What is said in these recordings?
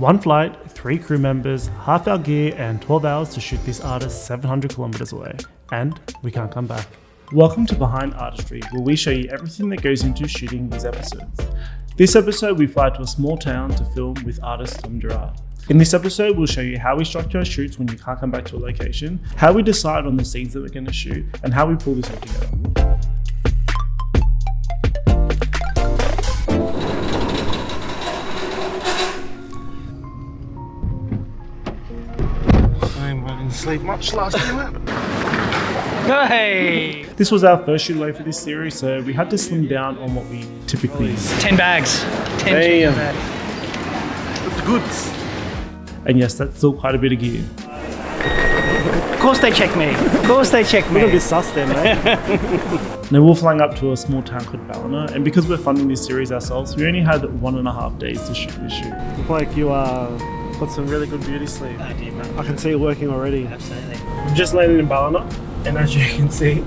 1 flight, 3 crew members, half our gear and 12 hours to shoot this artist 700 kilometers away. And we can't come back. Welcome to Behind Artistry, where we show you everything that goes into shooting these episodes. This episode we fly to a small town to film with artist Gerrard. In this episode we'll show you how we structure our shoots when you can't come back to a location, how we decide on the scenes that we're going to shoot, and how we pull this all together. I didn't sleep much last night. Hey! This was our first shoot away for this series, so we had to slim down on what we typically use. 10 bags. 10 chicken bags. With the goods. And yes, that's still quite a bit of gear. Of course they check me. Of course they check me. Look at this sus there, mate. Now we're flying up to a small town called Ballina, and because we're funding this series ourselves, we only had 1.5 days to shoot this shoot. Look like you got some really good beauty sleep. I do, man. I can see it working already. Absolutely. We've just landed in Ballina, and as you can see,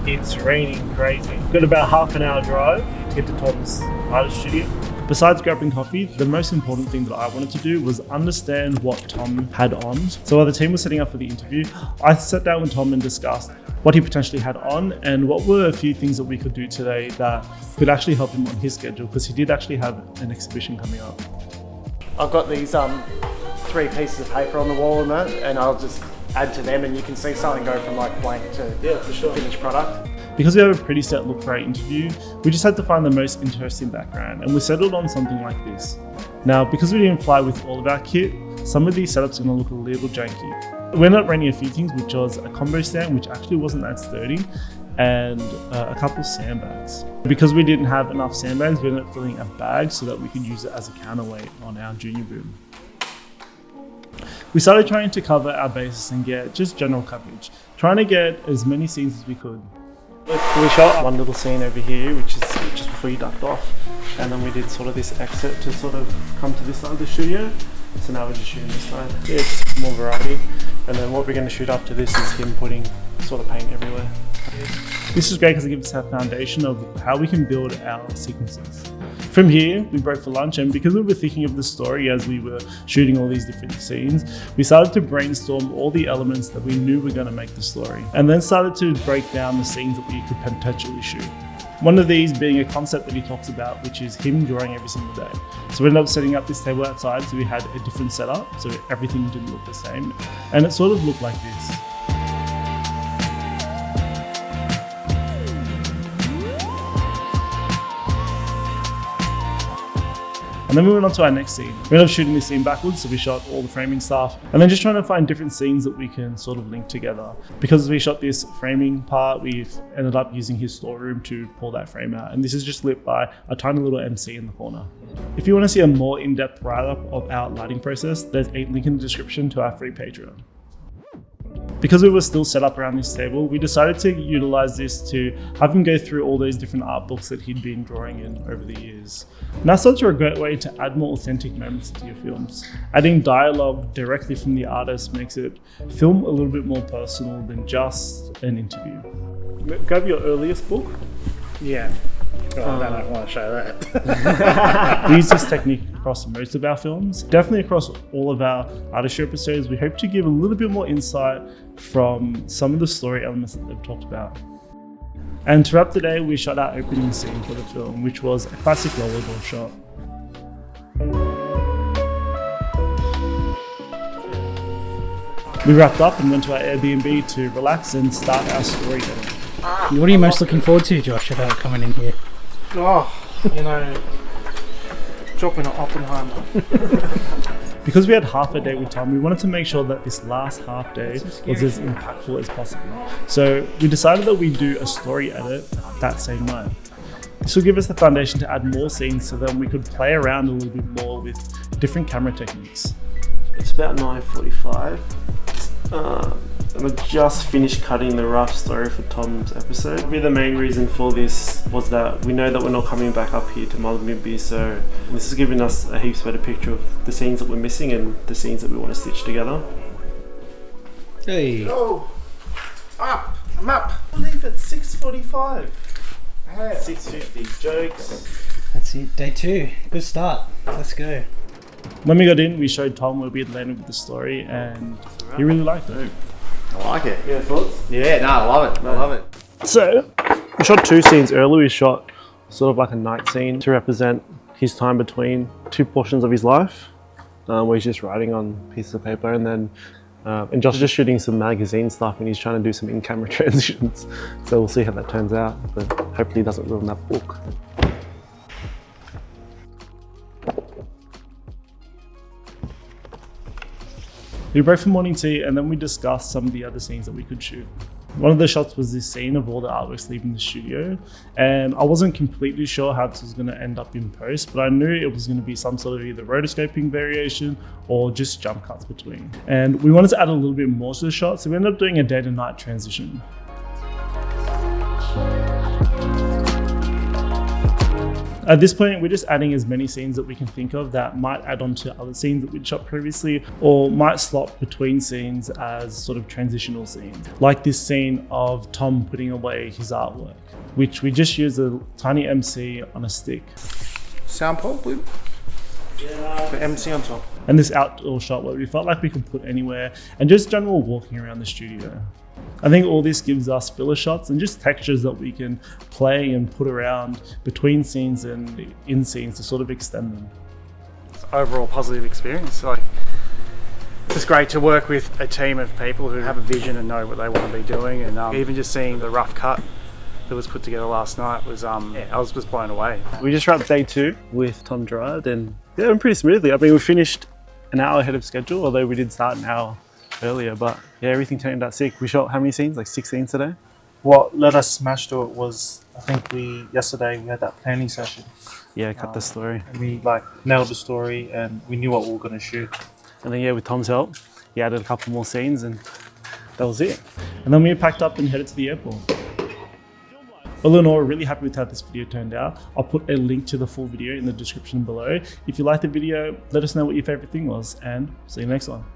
it's raining crazy. We've got about half an hour drive to get to Tom's artist studio. Besides grabbing coffee, the most important thing that I wanted to do was understand what Tom had on. So while the team was setting up for the interview, I sat down with Tom and discussed what he potentially had on and what were a few things that we could do today that could actually help him on his schedule, because he did actually have an exhibition coming up. I've got these 3 pieces of paper on the wall and that, and I'll just add to them and you can see something go from like blank to finished product. Because we have a pretty set look for our interview, we just had to find the most interesting background, and we settled on something like this. Now, because we didn't fly with all of our kit, some of these setups are going to look a little janky. We ended up renting a few things, which was a combo stand, which actually wasn't that sturdy, and a couple of sandbags. Because we didn't have enough sandbags, we ended up filling a bag so that we could use it as a counterweight on our junior boom. We started trying to cover our bases and get just general coverage, trying to get as many scenes as we could. We shot one little scene over here, which is just before you ducked off, and then we did sort of this exit to sort of come to this side of the studio. So now we're just shooting this side. Yeah, just more variety. And then what we're going to shoot after this is him putting sort of paint everywhere. This is great because it gives us a foundation of how we can build our sequences. From here, we broke for lunch, and because we were thinking of the story as we were shooting all these different scenes, we started to brainstorm all the elements that we knew were going to make the story, and then started to break down the scenes that we could potentially shoot. One of these being a concept that he talks about, which is him drawing every single day. So we ended up setting up this table outside, so we had a different setup, so everything didn't look the same, and it sort of looked like this. And then we went on to our next scene. We ended up shooting this scene backwards, so we shot all the framing stuff, and then just trying to find different scenes that we can sort of link together. Because we shot this framing part, we've ended up using his storeroom to pull that frame out, and this is just lit by a tiny little MC in the corner. If you want to see a more in-depth write-up of our lighting process, there's a link in the description to our free Patreon. Because we were still set up around this table, we decided to utilize this to have him go through all those different art books that he'd been drawing in over the years. NATSOTS are a great way to add more authentic moments into your films. Adding dialogue directly from the artist makes it film a little bit more personal than just an interview. Grab your earliest book. Yeah. I don't want to show that. We use this technique across most of our films. Definitely across all of our artistry episodes, we hope to give a little bit more insight from some of the story elements that they've talked about. And to wrap the day, we shot our opening scene for the film, which was a classic rollerball shot. We wrapped up and went to our Airbnb to relax and start our storytelling. What are you most looking forward to, Josh, about coming in here? Dropping an Oppenheimer. Because we had half a day with Tom, we wanted to make sure that this last half day was as impactful as possible. So we decided that we'd do a story edit that same night. This will give us the foundation to add more scenes so that we could play around a little bit more with different camera techniques. It's about 9:45. And I just finished cutting the rough story for Tom's episode. Probably the main reason for this was that we know that we're not coming back up here to Mullumbimby, so this is giving us a heaps better picture of the scenes that we're missing and the scenes that we want to stitch together. Hey. Oh, up! I'm up! I leave at 6:45. 6:50. Jokes. That's it. Day 2. Good start. Let's go. When we got in, we showed Tom where we had landed with the story, and he really liked it. I like it. Yeah, thoughts? Yeah, no, I love it. I love it. So, we shot 2 scenes earlier. We shot sort of like a night scene to represent his time between 2 portions of his life, where he's just writing on pieces of paper, and then and Josh is just shooting some magazine stuff, and he's trying to do some in-camera transitions. So we'll see how that turns out, but hopefully he doesn't ruin that book. We broke for morning tea, and then we discussed some of the other scenes that we could shoot. One of the shots was this scene of all the artworks leaving the studio, and I wasn't completely sure how this was going to end up in post, but I knew it was going to be some sort of either rotoscoping variation or just jump cuts between. And we wanted to add a little bit more to the shot, so we ended up doing a day to night transition. At this point, we're just adding as many scenes that we can think of that might add on to other scenes that we'd shot previously, or might slot between scenes as sort of transitional scenes. Like this scene of Tom putting away his artwork, which we just used a tiny MC on a stick. Sound pole, Blue? Yeah. The MC on top. And this outdoor shot where we felt like we could put anywhere, and just general walking around the studio. I think all this gives us filler shots and just textures that we can play and put around between scenes and in scenes to sort of extend them. Overall positive experience. Like, it's great to work with a team of people who have a vision and know what they want to be doing, and even just seeing the rough cut that was put together last night was, I was just blown away. We just wrapped day 2 with Tom Gerrard, and yeah, it went pretty smoothly. I mean, we finished an hour ahead of schedule, although we did start an hour earlier, but yeah, everything turned out sick. We shot how many scenes? Like 6 scenes today? What let us smash to it was, I think yesterday we had that planning session. Yeah, cut the story. And we like nailed the story, and we knew what we were going to shoot. And then yeah, with Tom's help, he added a couple more scenes, and that was it. And then we packed up and headed to the airport. All in all, we're really happy with how this video turned out. I'll put a link to the full video in the description below. If you liked the video, let us know what your favorite thing was, and see you next one.